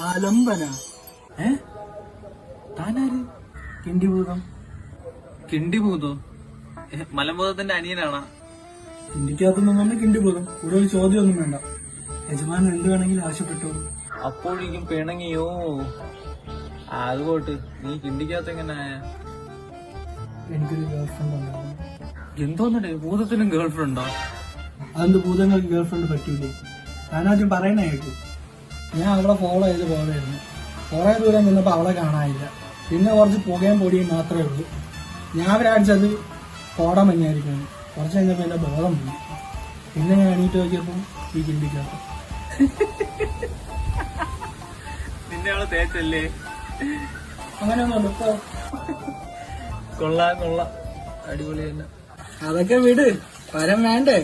ആലംബന താനാര്? കിണ്ടിഭൂതം. കിണ്ടിഭൂതോ? മലമ്പൂതത്തിന്റെ അനിയനാണോ? കിണ്ടിക്കകത്തുനിന്ന് പറഞ്ഞ കിണ്ടിഭൂതം. കൂടുതൽ ചോദ്യമൊന്നും വേണ്ട. യജമാനൻ എന്ത് വേണമെങ്കിലും ആവശ്യപ്പെട്ടോളൂ. അപ്പോഴേക്കും പിണങ്ങിയോ? അതുപോട്ട് നീ കിണ്ടിക്കകത്ത് എങ്ങനെ ആയ? എനിക്കൊരു ഗേൾഫ്രണ്ട് ഉണ്ടായിരുന്നു. എന്തോന്നടേ ഭൂതത്തിനും ഗേൾഫ്രണ്ടോ? അതെന്ത് ഭൂതങ്ങൾക്ക് ഗേൾഫ്രണ്ട് പറ്റൂലേ? ഞാനാദ്യം പറയണ കേട്ടു. ഞാൻ അവളെ ഫോളോ ചെയ്ത് പോകായിരുന്നു. കുറെ ദൂരം നിന്നപ്പോൾ അവളെ കാണാനില്ല. പിന്നെ കുറച്ച് പുകയും പൊടിയും മാത്രമേ ഉള്ളൂ. ഞാൻ വിചാരിച്ചത് കോട മഞ്ഞായിരിക്കും. കുറച്ച് കഴിഞ്ഞപ്പോൾ എന്റെ ബോധം പോയി. പിന്നെ ഞാൻ എണീറ്റ് നോക്കിയപ്പോൾ ഈ കിണ്ടിക്കകത്ത്. നിന്നെ അവള് തേച്ചല്ലേ? അങ്ങനെയൊന്നുമല്ല. ഇപ്പൊ കൊള്ളാം കൊള്ളാം, അടിപൊളി തന്നെ. അതൊക്കെ വിട്, പരം വേണ്ടേ?